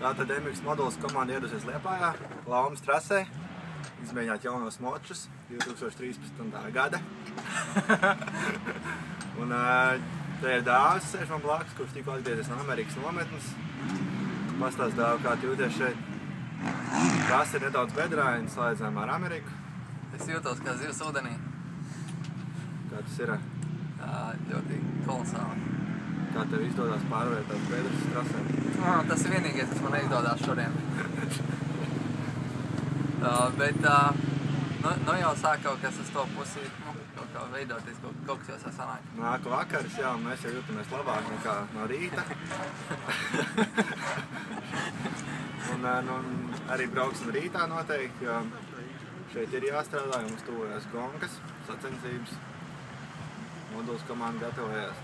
Tātad MX moduls komanda ieradusies Liepājā, Laumas trasē, izmēģināt jaunos močus 2013. gada. Un te ir Dāvis, sēž man blakus, kurš tikko atgriezies no Amerikas nometnes. Pastāst Dāvi, kā tu jūties šeit. Trasa ir nedaudz bedrāina, salīdzinājumā ar Ameriku. Es jūtos kā zivs ūdenī. Kā tas ir? Ļoti kolosāli. Kā tev izdodas pārvērt tās bedras trasē? Tas ir vienīgais, kas man neizdodas šodien. Bet nu jau sāk kaut kas uz to pusi, kaut kā veidoties, kaut kas jau sanāk. Nāk vakars, jā, un mēs jau jūtamies labāk nekā no rīta. Un arī brauksim rītā noteikti, jo šeit ir jāstrādā, jo mums tuvojas gonkas, sacensības. Moduls komanda gatavojās.